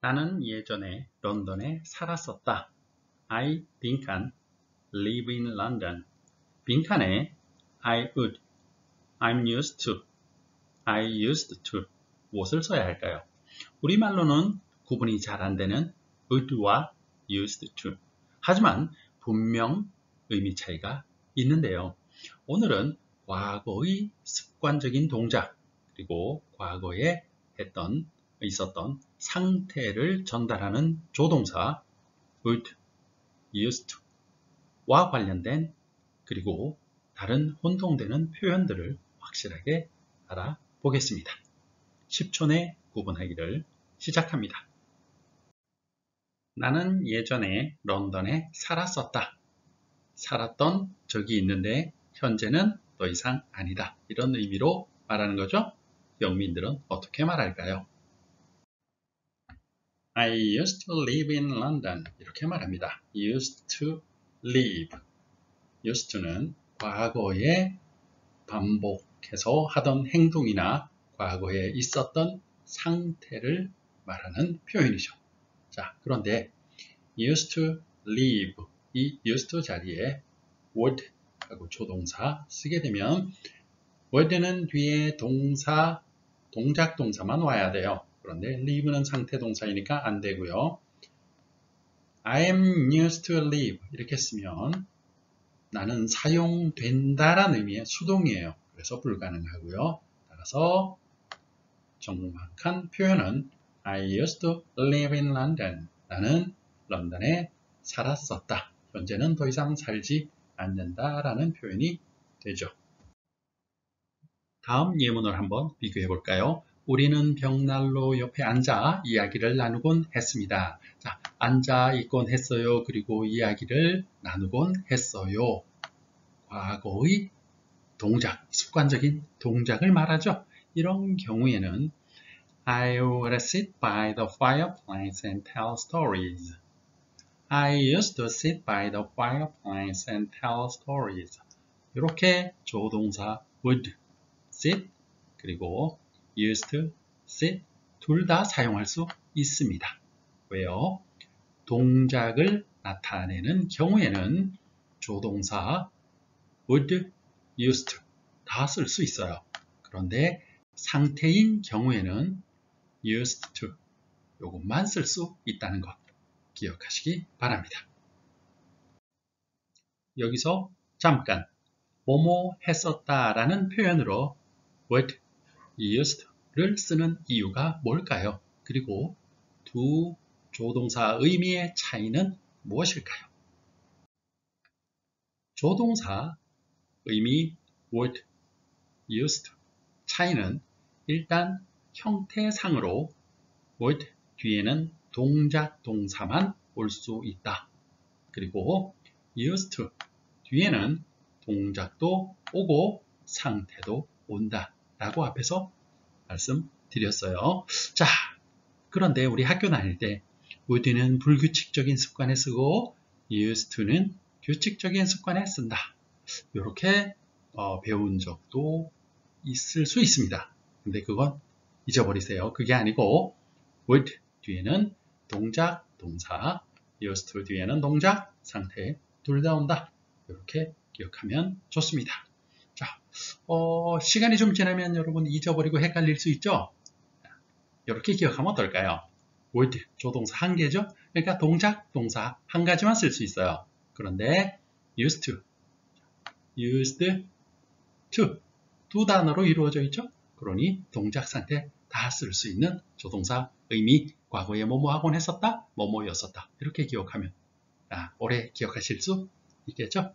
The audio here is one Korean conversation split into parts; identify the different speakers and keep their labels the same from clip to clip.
Speaker 1: 나는 예전에 런던에 살았었다. I 빈칸 live in London. 빈칸에 I would, I'm used to, I used to 무엇을 써야 할까요? 우리말로는 구분이 잘 안 되는 would와 used to. 하지만 분명 의미 차이가 있는데요. 오늘은 과거의 습관적인 동작 그리고 과거에 있었던 상태를 전달하는 조동사 would, used to와 관련된 그리고 다른 혼동되는 표현들을 확실하게 알아보겠습니다. 10초 내 구분하기를 시작합니다. 나는 예전에 런던에 살았었다. 살았던 적이 있는데 현재는 더 이상 아니다. 이런 의미로 말하는 거죠. 영민들은 어떻게 말할까요? I used to live in London. 이렇게 말합니다. used to live. used to는 과거에 반복해서 하던 행동이나 과거에 있었던 상태를 말하는 표현이죠. 자, 그런데 used to live 이 used to 자리에 would 하고 조동사 쓰게 되면 would는 뒤에 동사, 동작 동사만 와야 돼요. 그런데 live는 상태 동사이니까 안 되고요. I am used to live 이렇게 쓰면 나는 사용된다라는 의미의 수동이에요. 그래서 불가능하고요. 따라서 정확한 표현은 I used to live in London. 나는 런던에 살았었다. 현재는 더 이상 살지 않는다라는 표현이 되죠. 다음 예문을 한번 비교해 볼까요? 우리는 벽난로 옆에 앉아 이야기를 나누곤 했습니다. 자, 앉아 있곤 했어요. 그리고 이야기를 나누곤 했어요. 과거의 동작, 습관적인 동작을 말하죠. 이런 경우에는 I would sit by the fireplace and tell stories. I used to sit by the fireplace and tell stories. 이렇게 조동사 would, sit, 그리고 used to, sit 둘 다 사용할 수 있습니다. 왜요? 동작을 나타내는 경우에는 조동사 would, used 다 쓸 수 있어요. 그런데 상태인 경우에는 used to 이것만 쓸 수 있다는 것 기억하시기 바랍니다. 여기서 잠깐 뭐뭐 했었다 라는 표현으로 would, used를 쓰는 이유가 뭘까요? 그리고 두 조동사 의미의 차이는 무엇일까요? 조동사 의미 would, used 차이는 일단 형태상으로 would 뒤에는 동작 동사만 올 수 있다. 그리고 used to 뒤에는 동작도 오고 상태도 온다 라고 앞에서 말씀드렸어요. 자, 그런데 우리 학교 다닐 때 would는 불규칙적인 습관에 쓰고 used to는 규칙적인 습관에 쓴다. 이렇게 배운 적도 있을 수 있습니다. 근데 그건 잊어버리세요. 그게 아니고 would 뒤에는 동작, 동사, used to 뒤에는 동작, 상태 둘 다 온다. 이렇게 기억하면 좋습니다. 자, 시간이 좀 지나면 여러분 잊어버리고 헷갈릴 수 있죠? 이렇게 기억하면 어떨까요? would, 조동사 한 개죠? 그러니까 동작, 동사 한 가지만 쓸 수 있어요. 그런데 used to 두 단어로 이루어져 있죠? 그러니 동작, 상태 다 쓸 수 있는 조동사 의미, 과거에 뭐뭐 하곤 했었다, 뭐뭐였었다. 이렇게 기억하면 오래 기억하실 수 있겠죠?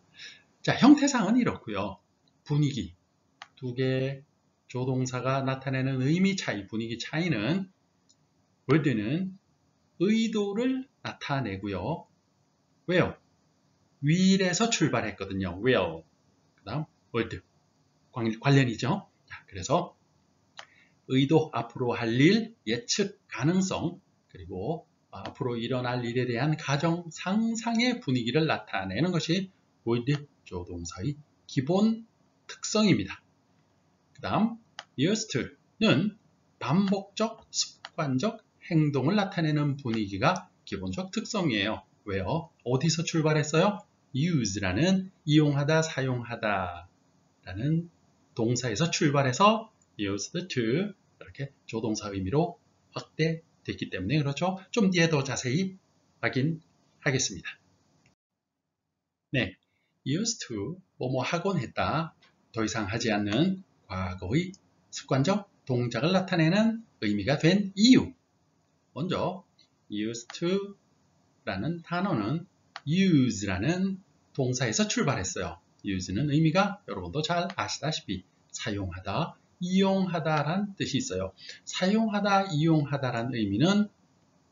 Speaker 1: 자, 형태상은 이렇고요. 분위기, 두 개의 조동사가 나타내는 의미 차이, 분위기 차이는 would는 의도를 나타내고요. 왜요? will에서 출발했거든요. will. 그 다음 would. 관련이죠. 자, 그래서 의도, 앞으로 할 일, 예측, 가능성, 그리고 앞으로 일어날 일에 대한 가정, 상상의 분위기를 나타내는 것이 would 조동사의 기본 특성입니다. 그 다음 used to는 반복적, 습관적 행동을 나타내는 분위기가 기본적 특성이에요. 왜요? 어디서 출발했어요? use라는 이용하다, 사용하다 라는 동사에서 출발해서 used to 이렇게 조동사 의미로 확대됐기 때문에 그렇죠. 좀 뒤에 더 자세히 확인하겠습니다. 네, used to 뭐뭐 하곤 했다. 더 이상 하지 않는 과거의 습관적 동작을 나타내는 의미가 된 이유. 먼저 used to 라는 단어는 use라는 동사에서 출발했어요. use는 의미가 여러분도 잘 아시다시피 사용하다, 이용하다라는 뜻이 있어요. 사용하다, 이용하다라는 의미는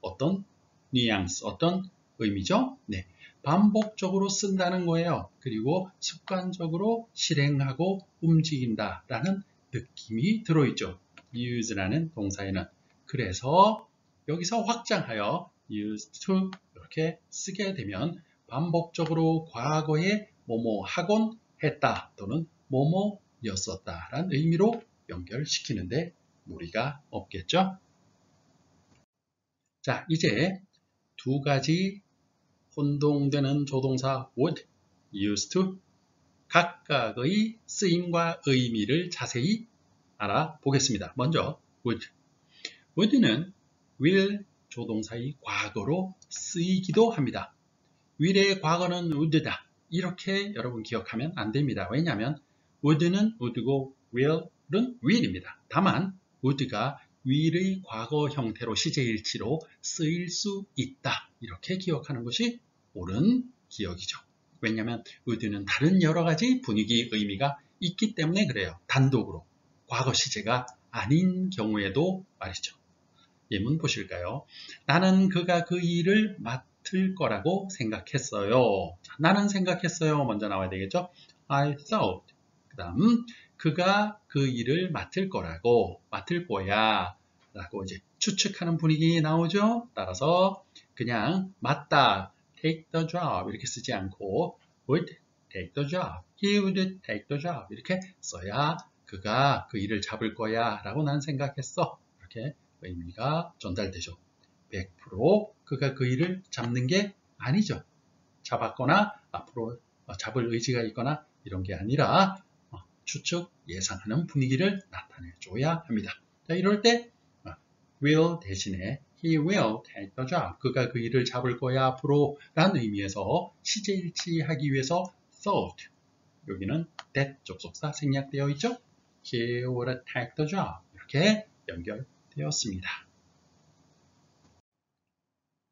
Speaker 1: 어떤 뉘앙스, 어떤 의미죠? 네, 반복적으로 쓴다는 거예요. 그리고 습관적으로 실행하고 움직인다라는 느낌이 들어있죠. use라는 동사에는. 그래서 여기서 확장하여 used to 이렇게 쓰게 되면 반복적으로 과거에 뭐뭐 하곤 했다 또는 뭐뭐였었다 라는 의미로 연결시키는데 무리가 없겠죠? 자, 이제 두 가지 혼동되는 조동사 would, used to 각각의 쓰임과 의미를 자세히 알아보겠습니다. 먼저 would. would는 will 조동사의 과거로 쓰이기도 합니다. will의 과거는 would다. 이렇게 여러분 기억하면 안 됩니다. 왜냐하면 would는 would고 will은 will입니다. 다만 would가 will의 과거 형태로 시제일치로 쓰일 수 있다. 이렇게 기억하는 것이 옳은 기억이죠. 왜냐하면 would는 다른 여러 가지 분위기, 의미가 있기 때문에 그래요. 단독으로. 과거 시제가 아닌 경우에도 말이죠. 예문 보실까요? 나는 그가 그 일을 맡을 거라고 생각했어요. 자, 나는 생각했어요. 먼저 나와야 되겠죠? I thought. 그 다음 그가 그 일을 맡을 거라고, 맡을 거야 라고 이제 추측하는 분위기 나오죠? 따라서 그냥 맞다, take the job 이렇게 쓰지 않고 would take the job, he would take the job 이렇게 써야 그가 그 일을 잡을 거야 라고 난 생각했어. 이렇게 의미가 전달되죠. 100% 그가 그 일을 잡는 게 아니죠. 잡았거나 앞으로 잡을 의지가 있거나 이런 게 아니라 추측, 예상하는 분위기를 나타내줘야 합니다. 자, 이럴 때 will 대신에 he will take the job. 그가 그 일을 잡을 거야 앞으로 라는 의미에서 시제일치하기 위해서 thought. 여기는 that 접속사 생략되어 있죠. He would take the job. 이렇게 연결되었습니다.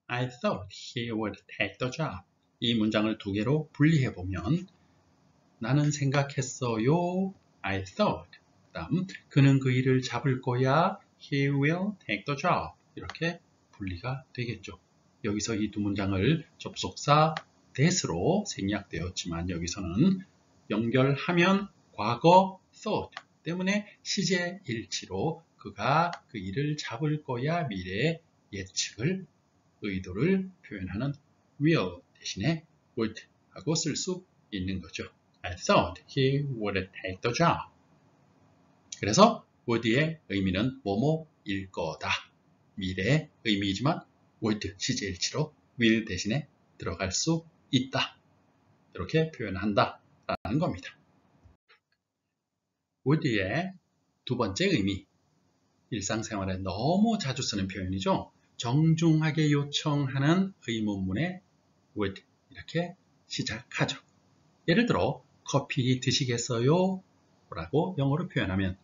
Speaker 1: I thought he would take the job. 이 문장을 두 개로 분리해보면 나는 생각했어요. I thought. 그 다음 그는 그 일을 잡을 거야. He will take the job. 이렇게 분리가 되겠죠. 여기서 이 두 문장을 접속사 that으로 생략되었지만 여기서는 연결하면 과거 thought 때문에 시제일치로 그가 그 일을 잡을 거야 미래 예측을 의도를 표현하는 will 대신에 would 하고 쓸 수 있는 거죠. I thought he would take the job. 그래서 would의 의미는 뭐뭐일 거다. 미래의 의미이지만 would 시제일치로 will 대신에 들어갈 수 있다. 이렇게 표현한다 라는 겁니다. would의 두 번째 의미, 일상생활에 너무 자주 쓰는 표현이죠. 정중하게 요청하는 의문문에 would 이렇게 시작하죠. 예를 들어 커피 드시겠어요? 라고 영어로 표현하면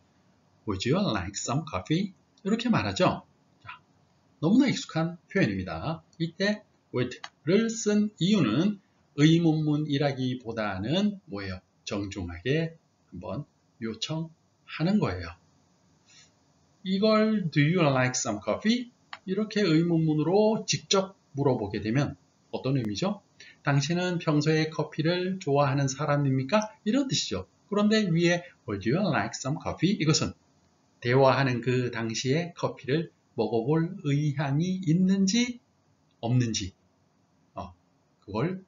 Speaker 1: Would you like some coffee? 이렇게 말하죠. 자, 너무나 익숙한 표현입니다. 이때 would를 쓴 이유는 의문문이라기보다는 뭐예요? 정중하게 한번 요청하는 거예요. 이걸 Do you like some coffee? 이렇게 의문문으로 직접 물어보게 되면 어떤 의미죠? 당신은 평소에 커피를 좋아하는 사람입니까? 이런 뜻이죠. 그런데 위에 Would you like some coffee? 이것은 대화하는 그 당시에 커피를 먹어볼 의향이 있는지 없는지 그걸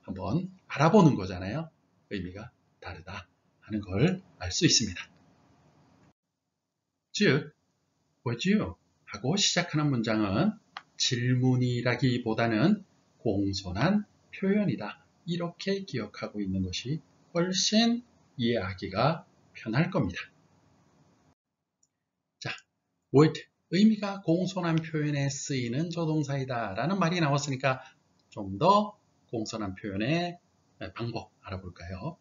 Speaker 1: 한번 알아보는 거잖아요. 의미가 다르다 하는 걸 알 수 있습니다. 즉, would you 하고 시작하는 문장은 질문이라기보다는 공손한 표현이다. 이렇게 기억하고 있는 것이 훨씬 이해하기가 편할 겁니다. 자, would 의미가 공손한 표현에 쓰이는 조동사이다 라는 말이 나왔으니까 좀 더 공손한 표현의 방법 알아볼까요?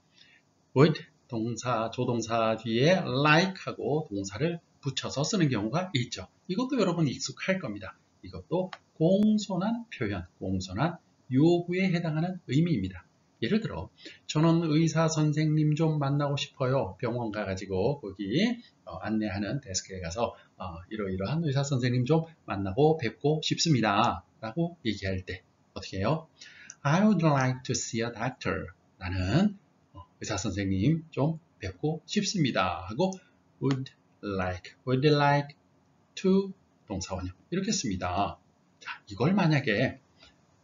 Speaker 1: would 동사, 조동사 뒤에 like 하고 동사를 붙여서 쓰는 경우가 있죠. 이것도 여러분 익숙할 겁니다. 이것도 공손한 표현, 공손한 요구에 해당하는 의미입니다. 예를 들어 저는 의사 선생님 좀 만나고 싶어요. 병원 가가지고 거기 안내하는 데스크에 가서 이러이러한 의사 선생님 좀 만나고 뵙고 싶습니다. 라고 얘기할 때 어떻게 해요? I would like to see a doctor. 나는 의사 선생님 좀 뵙고 싶습니다. 하고 would like to 동사원형 이렇게 씁니다. 자, 이걸 만약에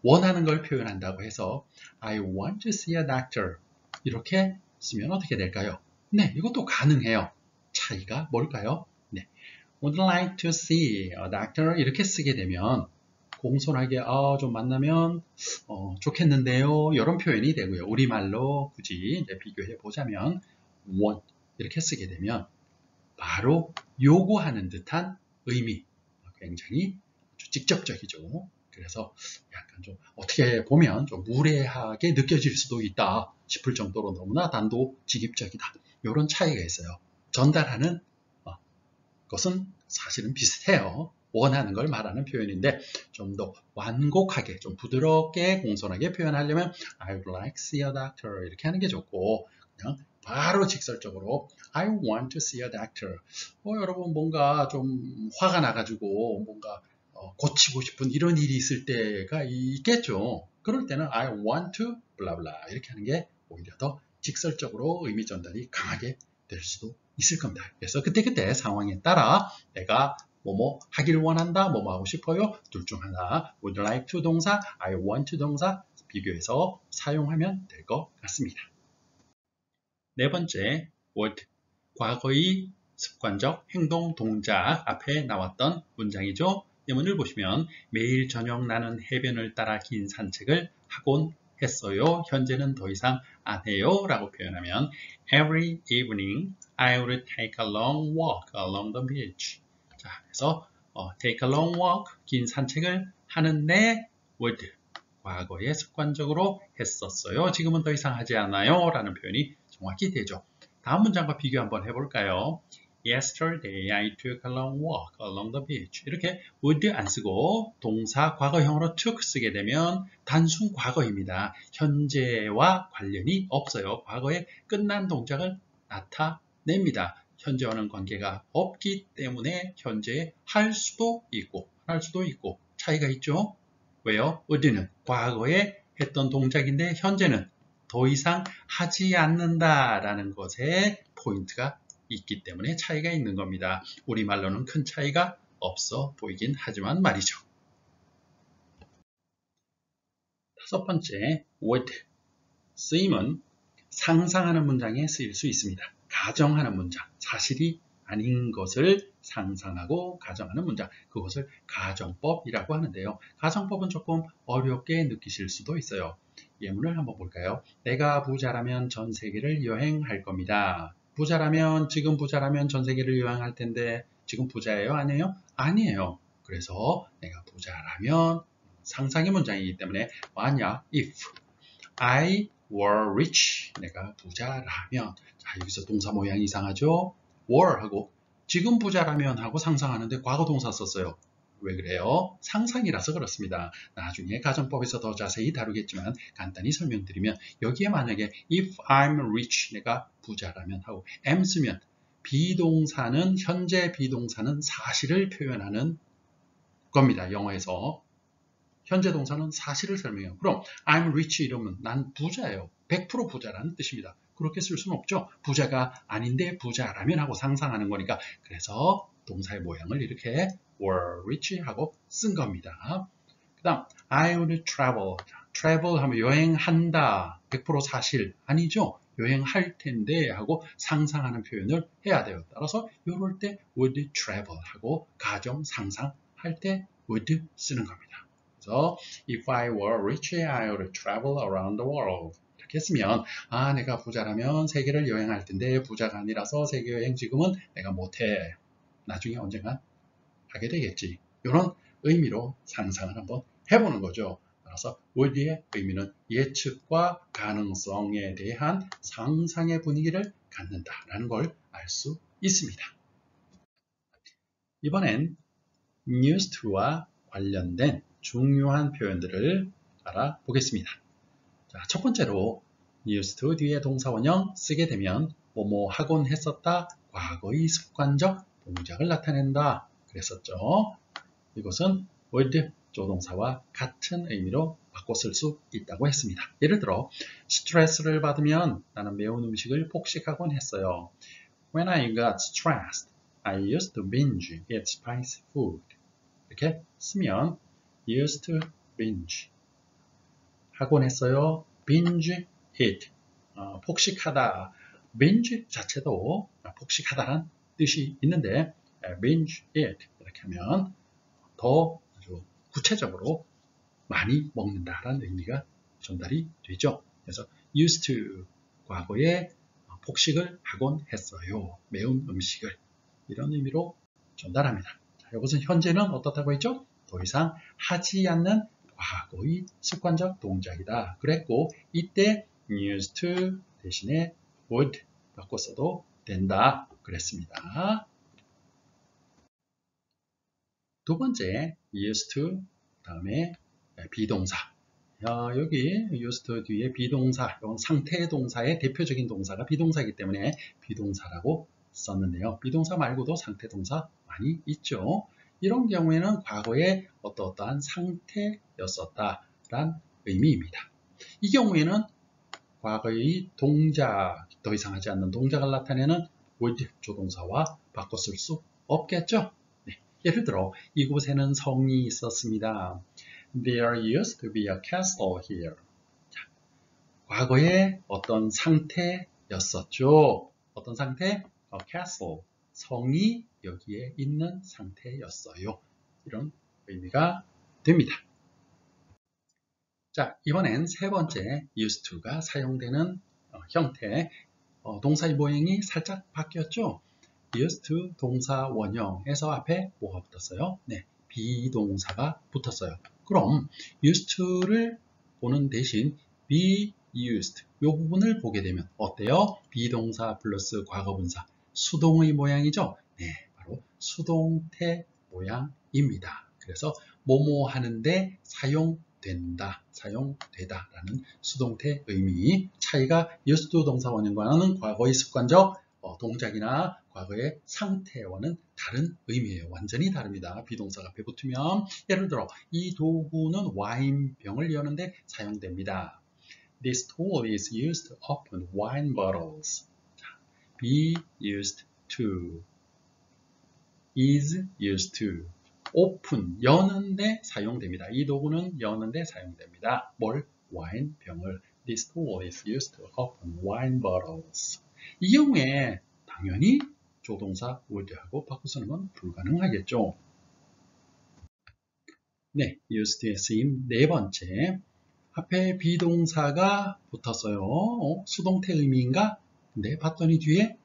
Speaker 1: 원하는 걸 표현한다고 해서 I want to see a doctor 이렇게 쓰면 어떻게 될까요? 네, 이것도 가능해요. 차이가 뭘까요? 네, would like to see a doctor 이렇게 쓰게 되면 공손하게 좀 만나면 좋겠는데요. 이런 표현이 되고요. 우리말로 굳이 이제 비교해 보자면 want 이렇게 쓰게 되면 바로 요구하는 듯한 의미 굉장히 아주 직접적이죠. 그래서 약간 좀 어떻게 보면 좀 무례하게 느껴질 수도 있다 싶을 정도로 너무나 단도직입적이다. 이런 차이가 있어요. 전달하는 것은 사실은 비슷해요. 원하는 걸 말하는 표현인데 좀 더 완곡하게 좀 부드럽게 공손하게 표현하려면 I would like to see a doctor 이렇게 하는 게 좋고 그냥 바로 직설적으로 I want to see a doctor 여러분 뭔가 좀 화가 나가지고 뭔가 고치고 싶은 이런 일이 있을 때가 있겠죠. 그럴 때는 I want to 블라블라 이렇게 하는 게 오히려 더 직설적으로 의미 전달이 강하게 될 수도 있을 겁니다. 그래서 그때그때 상황에 따라 내가 뭐뭐 하길 원한다, 뭐뭐 하고 싶어요. 둘 중 하나 would like to 동사, I want to 동사 비교해서 사용하면 될 것 같습니다. 네 번째, would 과거의 습관적 행동 동작 앞에 나왔던 문장이죠. 예문을 보시면 매일 저녁 나는 해변을 따라 긴 산책을 하곤 했어요. 현재는 더 이상 안 해요. 라고 표현하면 Every evening I would take a long walk along the beach. 자, 그래서 take a long walk, 긴 산책을 하는데 would 과거에 습관적으로 했었어요. 지금은 더 이상 하지 않아요. 라는 표현이 정확히 되죠. 다음 문장과 비교 한번 해볼까요? Yesterday I took a long walk along the beach. 이렇게 would 안 쓰고 동사 과거형으로 took 쓰게 되면 단순 과거입니다. 현재와 관련이 없어요. 과거에 끝난 동작을 나타냅니다. 현재와는 관계가 없기 때문에 현재에 할 수도 있고 안 할 수도 있고 차이가 있죠. 왜요? would는 과거에 했던 동작인데 현재는 더 이상 하지 않는다라는 것에 포인트가 있기 때문에 차이가 있는 겁니다. 우리말로는 큰 차이가 없어 보이긴 하지만 말이죠. 다섯 번째, would 쓰임은 상상하는 문장에 쓰일 수 있습니다. 가정하는 문장, 사실이 아닌 것을 상상하고 가정하는 문장, 그것을 가정법이라고 하는데요. 가정법은 조금 어렵게 느끼실 수도 있어요. 예문을 한번 볼까요? 내가 부자라면 전 세계를 여행할 겁니다. 부자라면, 지금 부자라면 전 세계를 여행할 텐데 지금 부자예요? 아니에요? 아니에요. 그래서 내가 부자라면 상상의 문장이기 때문에 만약 if I were rich 내가 부자라면 자 여기서 동사 모양이 이상하죠? were 하고 지금 부자라면 하고 상상하는데 과거 동사 썼어요. 왜 그래요? 상상이라서 그렇습니다. 나중에 가정법에서 더 자세히 다루겠지만 간단히 설명드리면 여기에 만약에 if I'm rich 내가 부자라면 하고 am 쓰면 비동사는 현재 비동사는 사실을 표현하는 겁니다. 영어에서 현재 동사는 사실을 설명해요. 그럼 I'm rich 이러면 난 부자예요. 100% 부자라는 뜻입니다. 그렇게 쓸 수는 없죠. 부자가 아닌데 부자라면 하고 상상하는 거니까 그래서 동사의 모양을 이렇게 were rich 하고 쓴 겁니다. 그 다음 I would travel. travel 하면 여행한다. 100% 사실 아니죠. 여행할 텐데 하고 상상하는 표현을 해야 돼요. 따라서 이럴 때 would travel 하고 가정 상상할 때 would 쓰는 겁니다. 그래서 if I were rich, I would travel around the world. 이렇게 했으면 내가 부자라면 세계를 여행할 텐데 부자가 아니라서 세계 여행 지금은 내가 못해. 나중에 언젠간 하게 되겠지. 이런 의미로 상상을 한번 해보는 거죠. 따라서 would의 의미는 예측과 가능성에 대한 상상의 분위기를 갖는다라는 걸 알 수 있습니다. 이번엔 used to와 관련된 중요한 표현들을 알아보겠습니다. 자, 첫 번째로 used to 뒤에 동사 원형 쓰게 되면 뭐뭐 하곤 했었다, 과거의 습관적 동작을 나타낸다 그랬었죠. 이것은 would 조동사와 같은 의미로 바꿔 쓸 수 있다고 했습니다. 예를 들어 스트레스를 받으면 나는 매운 음식을 폭식하곤 했어요. When I got stressed, I used to binge eat spicy food. 이렇게 쓰면 used to binge 하곤 했어요. binge eat 폭식하다. binge 자체도 폭식하다는 뜻이 있는데 binge eat 이렇게 하면 더 아주 구체적으로 많이 먹는다라는 의미가 전달이 되죠. 그래서 used to 과거에 폭식을 하곤 했어요. 매운 음식을 이런 의미로 전달합니다. 자, 이것은 현재는 어떻다고 했죠? 더 이상 하지 않는 과거의 습관적 동작이다. 그랬고 이때 used to 대신에 would 바꿔 써도 된다. 그랬습니다. 두 번째 used to 다음에 비동사. 여기 used to 뒤에 비동사, 상태 동사의 대표적인 동사가 비동사이기 때문에 비동사라고 썼는데요. 비동사 말고도 상태 동사 많이 있죠. 이런 경우에는 과거에 어떠한 상태였었다란 의미입니다. 이 경우에는 과거의 동작, 더 이상 하지 않는 동작을 나타내는 would 조동사와 바꿔 쓸 수 없겠죠. 네, 예를 들어 이곳에는 성이 있었습니다. There used to be a castle here. 자, 과거에 어떤 상태였었죠. 어떤 상태? A castle. 성이 여기에 있는 상태였어요. 이런 의미가 됩니다. 자, 이번엔 세 번째 used to가 사용되는 형태. 동사의 모양이 살짝 바뀌었죠. used to 동사 원형에서 앞에 뭐가 붙었어요? 네, 비동사가 붙었어요. 그럼 used to를 보는 대신 be used 이 부분을 보게 되면 어때요? 비동사 플러스 과거분사 수동의 모양이죠? 네, 바로 수동태 모양입니다. 그래서 뭐뭐 하는데 사용된다, 사용되다 라는 수동태 의미 차이가 used to 동사 원형과는 과거의 습관적 동작이나 과거의 상태와는 다른 의미예요. 완전히 다릅니다. 비동사가 앞에 붙으면 예를 들어 이 도구는 와인병을 여는데 사용됩니다. This tool is used to open wine bottles. Be used to, is used to, open, 여는데 사용됩니다. 이 도구는 여는데 사용됩니다. 뭘? 와인병을. This tool is used to open wine bottles. 이 경우에 당연히 조동사 would하고 바꿔 쓰는 건 불가능하겠죠. 네, used to의 쓰임 네 번째. 앞에 비동사가 붙었어요. 수동태 의미인가? 근데 봤더니 뒤에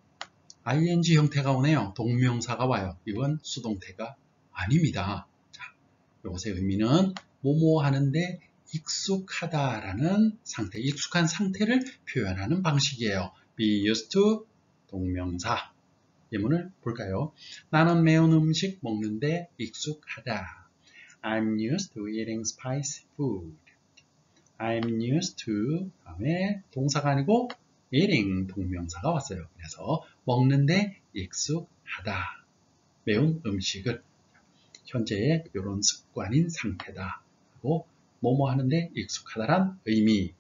Speaker 1: ing 형태가 오네요. 동명사가 와요. 이건 수동태가 아닙니다. 자, 이것의 의미는 뭐뭐 하는데 익숙하다라는 상태, 익숙한 상태를 표현하는 방식이에요. be used to 동명사. 예문을 볼까요? 나는 매운 음식 먹는데 익숙하다. I'm used to eating spicy food. I'm used to 다음에 동사가 아니고 eating 동명사가 왔어요. 그래서 먹는데 익숙하다. 매운 음식을 현재의 이런 습관인 상태다. 하고 뭐뭐 하는데 익숙하다란 의미.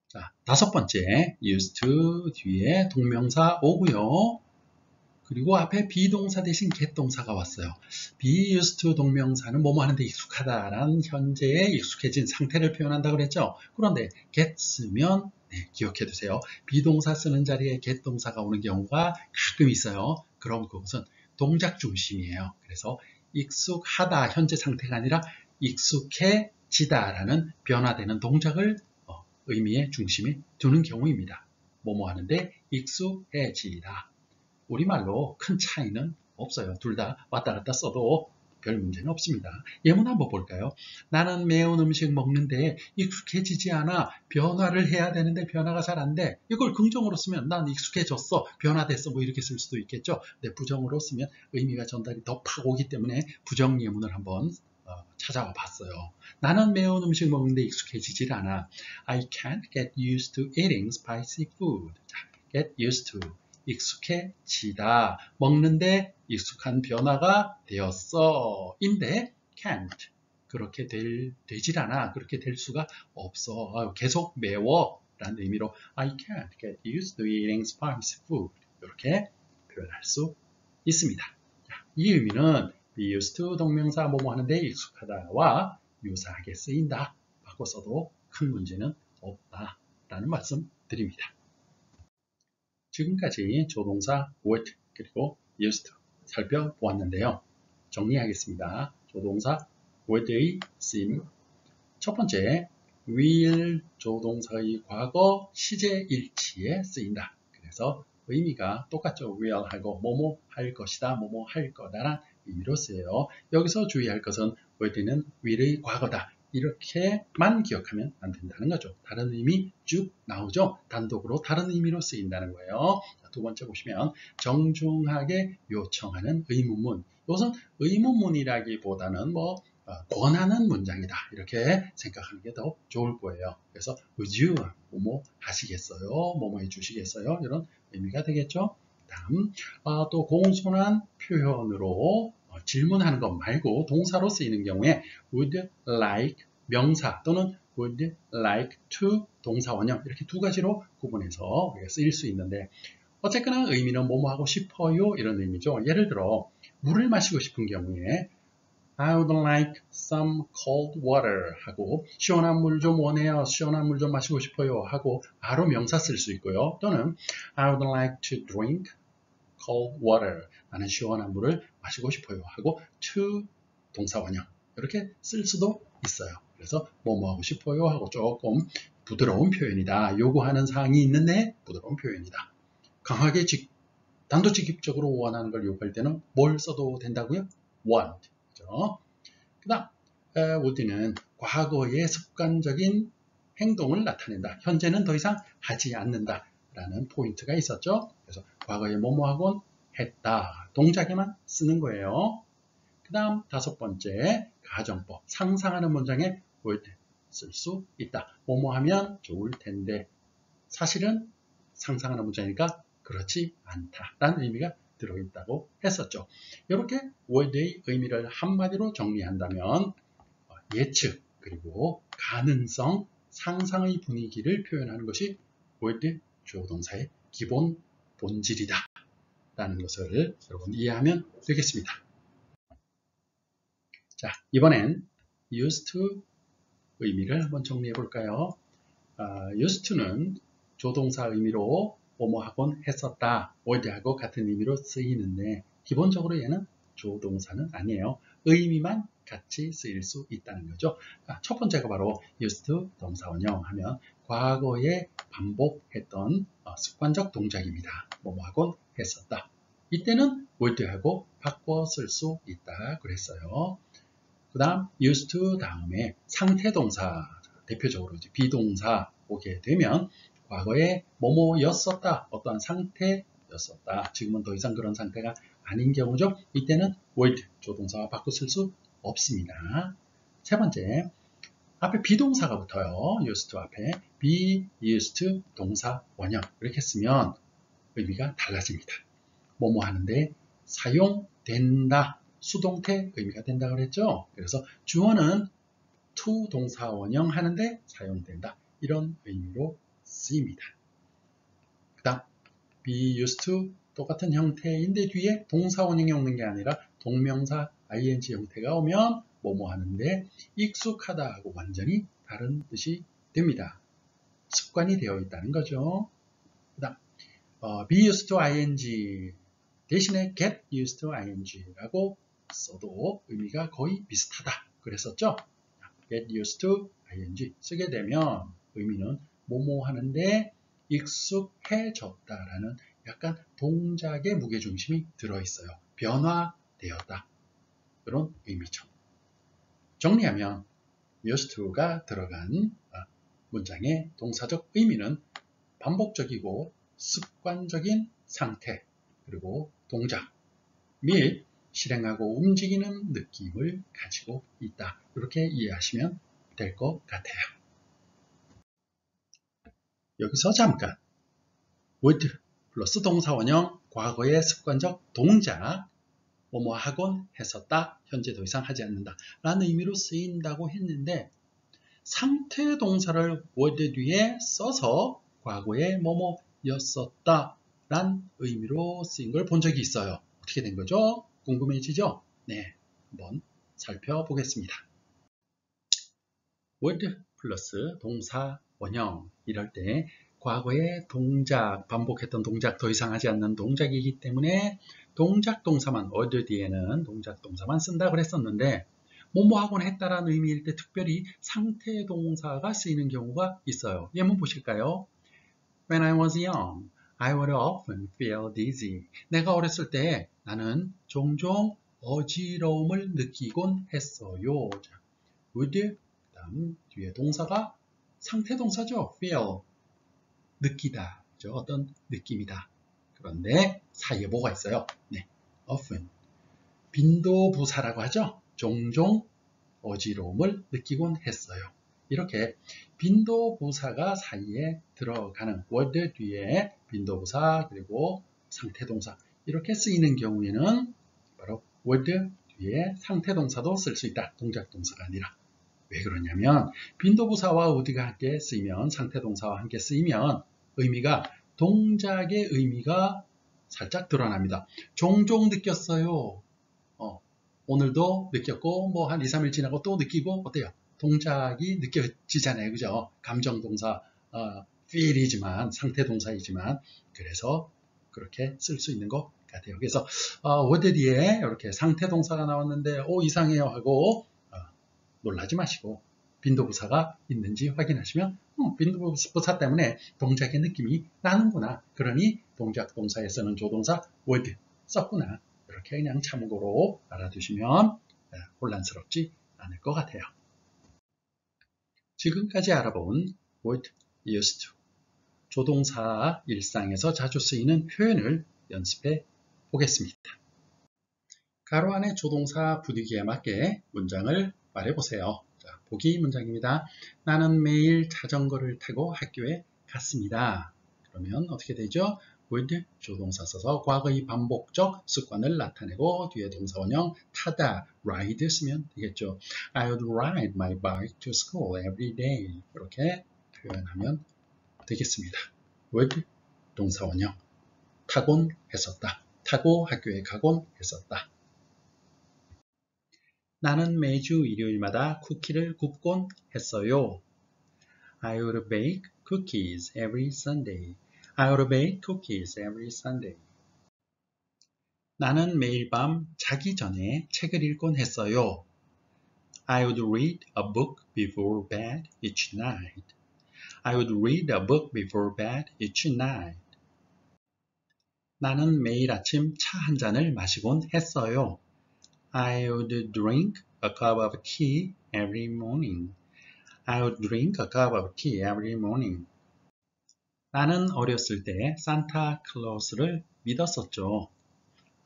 Speaker 1: 자, 다섯 번째 used to 뒤에 동명사 오고요. 그리고 앞에 비동사 대신 get 동사가 왔어요. be used to 동명사는 뭐뭐 하는데 익숙하다라는 현재에 익숙해진 상태를 표현한다고 그랬죠. 그런데 get 쓰면 기억해 두세요. 비동사 쓰는 자리에 get 동사가 오는 경우가 가끔 있어요. 그럼 그것은 동작 중심이에요. 그래서 익숙하다 현재 상태가 아니라 익숙해지다라는 변화되는 동작을 의미의 중심에 두는 경우입니다. 뭐뭐 하는데 익숙해지다. 우리말로 큰 차이는 없어요. 둘 다 왔다 갔다 써도 별 문제는 없습니다. 예문 한번 볼까요? 나는 매운 음식 먹는데 익숙해지지 않아. 변화를 해야 되는데 변화가 잘 안 돼. 이걸 긍정으로 쓰면 난 익숙해졌어. 변화됐어. 뭐 이렇게 쓸 수도 있겠죠. 근데 부정으로 쓰면 의미가 전달이 더 파고오기 때문에 부정 예문을 한번 찾아와 봤어요. 나는 매운 음식 먹는데 익숙해지질 않아. I can't get used to eating spicy food. 자, get used to. 익숙해지다. 먹는데 익숙한 변화가 되었어. 인데 can't. 그렇게 되질 않아. 그렇게 될 수가 없어. 계속 매워. 라는 의미로 I can't get used to eating spicy food. 이렇게 표현할 수 있습니다. 이 의미는 be used to 동명사 뭐뭐 하는데 익숙하다와 유사하게 쓰인다. 바꿔 써도 큰 문제는 없다. 라는 말씀 드립니다. 지금까지 조동사 would 그리고 used 살펴보았는데요. 정리하겠습니다. 조동사 would의 쓰임. 첫 번째, will 조동사의 과거 시제 일치에 쓰인다. 그래서 의미가 똑같죠. will 하고 뭐뭐 할 것이다, 뭐뭐 할 거다라는 의미로 쓰여요. 여기서 주의할 것은 would는 will의 과거다. 이렇게만 기억하면 안 된다는 거죠. 다른 의미 쭉 나오죠. 단독으로 다른 의미로 쓰인다는 거예요. 두 번째 보시면 정중하게 요청하는 의문문. 이것은 의문문이라기보다는 권하는 문장이다. 이렇게 생각하는 게 더 좋을 거예요. 그래서 would you 뭐뭐 하시겠어요? 뭐뭐 해주시겠어요? 이런 의미가 되겠죠. 다음 또 공손한 표현으로 질문하는 것 말고 동사로 쓰이는 경우에 would like 명사 또는 would like to 동사 원형 이렇게 두 가지로 구분해서 우리가 쓰일 수 있는데 어쨌거나 의미는 뭐뭐 하고 싶어요 이런 의미죠. 예를 들어 물을 마시고 싶은 경우에 I would like some cold water 하고 시원한 물 좀 원해요. 시원한 물 좀 마시고 싶어요 하고 바로 명사 쓸 수 있고요. 또는 I would like to drink cold water. 나는 시원한 물을 마시고 싶어요 하고 to 동사 원형 이렇게 쓸 수도 있어요. 그래서 뭐뭐 하고 싶어요 하고 조금 부드러운 표현이다. 요구하는 사항이 있는데 부드러운 표현이다. 강하게 단도직입적으로 원하는 걸 요구할 때는 뭘 써도 된다고요? want. 그죠? 그 다음 would는 과거의 습관적인 행동을 나타낸다. 현재는 더 이상 하지 않는다. 라는 포인트가 있었죠. 그래서 과거에 뭐뭐하곤 했다. 동작에만 쓰는 거예요. 그 다음 다섯 번째 가정법. 상상하는 문장에 would 쓸 수 있다. 뭐뭐하면 좋을 텐데 사실은 상상하는 문장이니까 그렇지 않다. 라는 의미가 들어있다고 했었죠. 이렇게 would의 의미를 한마디로 정리한다면 예측 그리고 가능성, 상상의 분위기를 표현하는 것이 would 주어 동사의 기본 본질이다 라는 것을 여러분 이해하면 되겠습니다. 자, 이번엔 used to 의미를 한번 정리해 볼까요? used to는 조동사 의미로 뭐뭐하곤 했었다, would하고 같은 의미로 쓰이는데 기본적으로 얘는 조동사는 아니에요. 의미만 같이 쓰일 수 있다는 거죠. 첫 번째가 바로 used to 동사 원형 하면 과거에 반복했던 습관적 동작입니다. 뭐뭐하곤 했었다. 이때는 would하고 바꿔 쓸 수 있다 그랬어요. 그 다음 used to 다음에 상태동사 대표적으로 이제 비동사 오게 되면 과거에 뭐뭐였었다. 어떠한 상태였었다. 지금은 더 이상 그런 상태가 아닌 경우죠. 이때는 would 조동사와 바꿔 쓸 수 없습니다. 세 번째, 앞에 비동사가 붙어요. used to 앞에 be used to 동사 원형 이렇게 쓰면 의미가 달라집니다. 뭐뭐 하는데 사용된다. 수동태 의미가 된다 그랬죠. 그래서 주어는 to 동사 원형 하는데 사용된다. 이런 의미로 쓰입니다. 그 다음 be used to 똑같은 형태인데 뒤에 동사 원형이 오는 게 아니라 동명사 ing 형태가 오면 뭐뭐 하는데 익숙하다 하고 완전히 다른 뜻이 됩니다. 습관이 되어 있다는 거죠. 그 다음 be used to ing 대신에 get used to ing라고 써도 의미가 거의 비슷하다 그랬었죠. get used to ing 쓰게 되면 의미는 뭐뭐 하는데 익숙해졌다라는 약간 동작의 무게중심이 들어있어요. 변화되었다. 그런 의미죠. 정리하면 used to가 들어간 문장의 동사적 의미는 반복적이고 습관적인 상태 그리고 동작 및 실행하고 움직이는 느낌을 가지고 있다. 이렇게 이해하시면 될 것 같아요. 여기서 잠깐 would 플러스 동사원형 과거의 습관적 동작 뭐뭐 하곤 했었다. 현재 더 이상 하지 않는다. 라는 의미로 쓰인다고 했는데 상태 동사를 would 뒤에 써서 과거에 뭐뭐였었다 란 의미로 쓰인 걸 본 적이 있어요. 어떻게 된 거죠? 궁금해지죠? 네, 한번 살펴보겠습니다. would 플러스 동사 원형 이럴 때 과거의 동작, 반복했던 동작, 더 이상 하지 않는 동작이기 때문에 동작 동사만, would 뒤에는 동작 동사만 쓴다 그랬었는데 뭐뭐 하곤 했다라는 의미일 때 특별히 상태 동사가 쓰이는 경우가 있어요. 예문 보실까요? When I was young, I would often feel dizzy. 내가 어렸을 때 나는 종종 어지러움을 느끼곤 했어요. 자, would, 그다음 뒤에 동사가 상태 동사죠. feel, 느끼다, 그죠? 어떤 느낌이다. 그런데 사이에 뭐가 있어요? 네, often, 빈도부사라고 하죠. 종종 어지러움을 느끼곤 했어요. 이렇게 빈도부사가 사이에 들어가는 word 뒤에 빈도부사 그리고 상태동사 이렇게 쓰이는 경우에는 바로 word 뒤에 상태동사도 쓸 수 있다. 동작동사가 아니라. 왜 그러냐면 빈도부사와 would가 함께 쓰이면 상태동사와 함께 쓰이면 의미가 동작의 의미가 살짝 드러납니다. 종종 느꼈어요. 오늘도 느꼈고 뭐 한 2, 3일 지나고 또 느끼고 어때요? 동작이 느껴지잖아요. 그죠? 감정동사 feel이지만 상태동사이지만 그래서 그렇게 쓸 수 있는 것 같아요. 그래서 word 뒤에 이렇게 상태동사가 나왔는데 이상해요 하고 놀라지 마시고 빈도부사가 있는지 확인하시면 빈도부사 때문에 동작의 느낌이 나는구나. 그러니 동작동사에 쓰는 조동사 would 썼구나. 이렇게 그냥 참고로 알아두시면 혼란스럽지 않을 것 같아요. 지금까지 알아본 would, used to, 조동사 일상에서 자주 쓰이는 표현을 연습해 보겠습니다. 가로 안에 조동사 부득이에 맞게 문장을 말해보세요. 자, 보기 문장입니다. 나는 매일 자전거를 타고 학교에 갔습니다. 그러면 어떻게 되죠? would 조동사 써서 과거의 반복적 습관을 나타내고 뒤에 동사원형 타다, ride 쓰면 되겠죠. I would ride my bike to school every day. 이렇게 표현하면 되겠습니다. would 동사원형 타곤 했었다. 타고 학교에 가곤 했었다. 나는 매주 일요일마다 쿠키를 굽곤 했어요. I would bake cookies every Sunday. I would bake cookies every Sunday. 나는 매일 밤 자기 전에 책을 읽곤 했어요. I would read a book before bed each night. I would read a book before bed each night. 나는 매일 아침 차 한 잔을 마시곤 했어요. I would drink a cup of tea every morning. I would drink a cup of tea every morning. 나는 어렸을 때 산타클로스를 믿었었죠.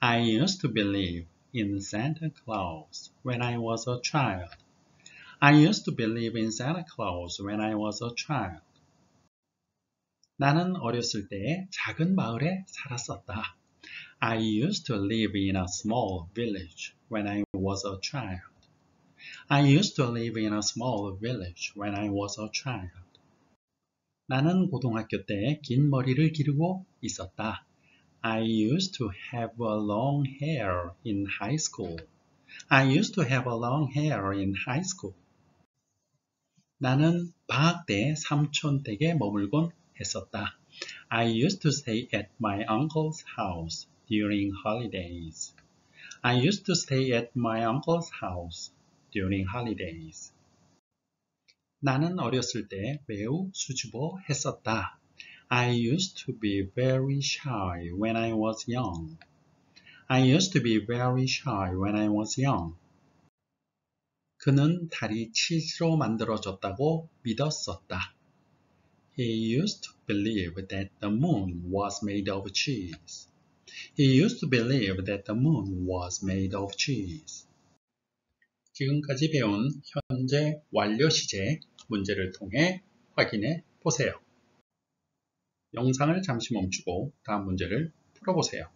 Speaker 1: I used to believe in Santa Claus when I was a child. I used to believe in Santa Claus when I was a child. 나는 어렸을 때 작은 마을에 살았었다. I used to live in a small village when I was a child. I used to live in a small village when I was a child. 나는 고등학교 때 긴 머리를 기르고 있었다. I used to have a long hair in high school. I used to have a long hair in high school. 나는 방학 때 삼촌 댁에 머물곤 했었다. I used to stay at my uncle's house during holidays. I used to stay at my uncle's house during holidays. 나는 어렸을 때 매우 수줍어했었다. I used to be very shy when I was young. I used to be very shy when I was young. 그는 달이 치즈로 만들어졌다고 믿었었다. He used to believe that the moon was made of cheese. He used to believe that the moon was made of cheese. 지금까지 배운 현재 완료 시제 문제를 통해 확인해 보세요. 영상을 잠시 멈추고 다음 문제를 풀어보세요.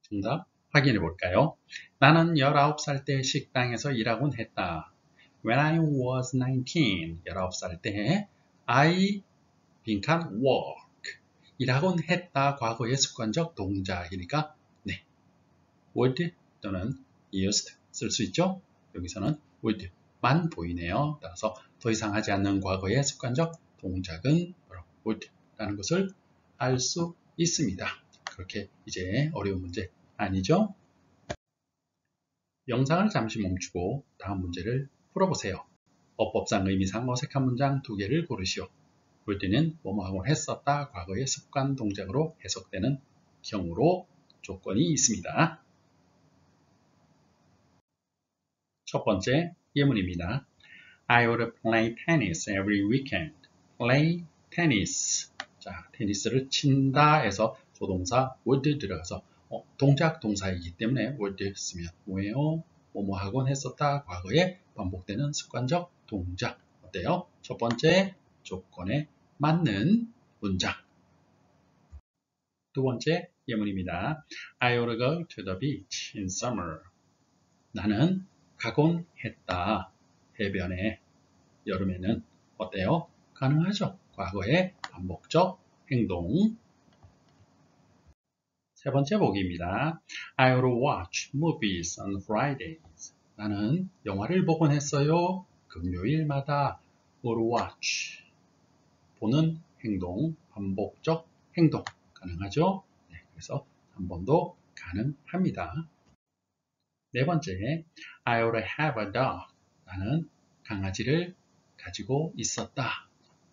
Speaker 1: 정답 확인해 볼까요? 나는 19살 때 식당에서 일하곤 했다. When I was 19, 19살 때 I 빈칸 work 일하곤 했다 과거의 습관적 동작이니까 네, would 또는 used 쓸 수 있죠? 여기서는 would만 보이네요. 따라서 더 이상 하지 않는 과거의 습관적 동작은 바로 would라는 것을 알 수 있습니다. 그렇게 이제 어려운 문제 아니죠? 영상을 잠시 멈추고 다음 문제를 풀어보세요. 어법상 의미상 어색한 문장 2개를 고르시오. would는 뭐뭐하고 했었다 과거의 습관 동작으로 해석되는 경우로 조건이 있습니다. 첫 번째 예문입니다. I would play tennis every weekend. play tennis. 자, 테니스를 친다 해서 조동사 would 들어가서 동작 동사이기 때문에 would 쓰면 뭐예요? 뭐뭐 하곤 했었다 과거에 반복되는 습관적 동작. 어때요? 첫 번째 조건에 맞는 문장. 두 번째 예문입니다. I would go to the beach in summer. 나는 가곤 했다. 해변에 여름에는 어때요? 가능하죠. 과거의 반복적 행동. 세 번째 보기입니다. I would watch movies on Fridays. 나는 영화를 보곤 했어요. 금요일마다 would watch. 보는 행동, 반복적 행동 가능하죠? 네, 그래서 한 번도 가능합니다. 네 번째, I would have a dog. 나는 강아지를 가지고 있었다.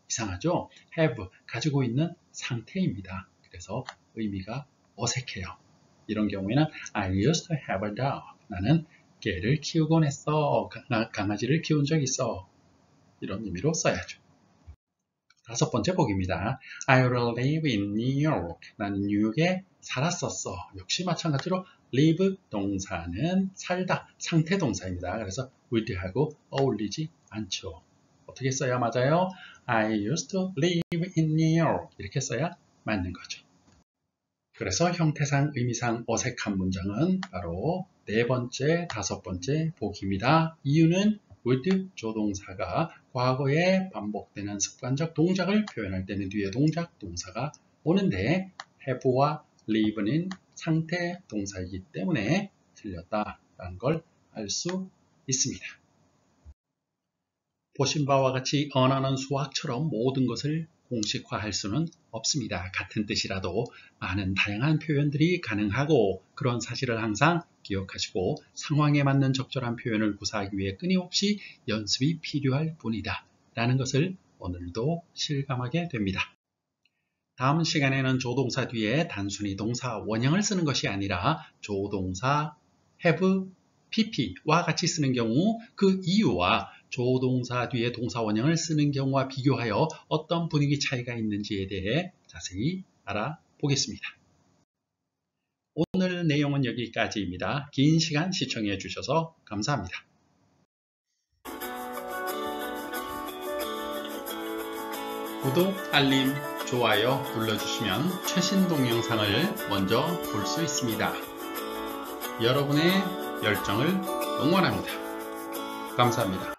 Speaker 1: 이상하죠? have, 가지고 있는 상태입니다. 그래서 의미가 어색해요. 이런 경우에는 I used to have a dog. 나는 개를 키우곤 했어. 강아지를 키운 적 있어. 이런 의미로 써야죠. 다섯 번째 보기입니다. I would live in New York. 나는 뉴욕에 살았었어. 역시 마찬가지로 live 동사는 살다, 상태 동사입니다. 그래서 would하고 어울리지 않죠. 어떻게 써야 맞아요? I used to live in New York. 이렇게 써야 맞는 거죠. 그래서 형태상, 의미상 어색한 문장은 바로 네 번째, 다섯 번째 보기입니다. 이유는 would 조동사가 과거에 반복되는 습관적 동작을 표현할 때는 뒤에 동작, 동사가 오는데 have와 live는 상태 동사이기 때문에 틀렸다라는 걸 알 수 있습니다. 보신 바와 같이 언어는 수학처럼 모든 것을 공식화할 수는 없습니다. 같은 뜻이라도 많은 다양한 표현들이 가능하고 그런 사실을 항상 기억하시고 상황에 맞는 적절한 표현을 구사하기 위해 끊임없이 연습이 필요할 뿐이다 라는 것을 오늘도 실감하게 됩니다. 다음 시간에는 조동사 뒤에 단순히 동사 원형을 쓰는 것이 아니라 조동사 have, pp와 같이 쓰는 경우 그 이유와 조동사 뒤에 동사 원형을 쓰는 경우와 비교하여 어떤 분위기 차이가 있는지에 대해 자세히 알아보겠습니다. 오늘 내용은 여기까지입니다. 긴 시간 시청해 주셔서 감사합니다. 구독, 알림, 좋아요 눌러주시면 최신 동영상을 먼저 볼 수 있습니다. 여러분의 열정을 응원합니다. 감사합니다.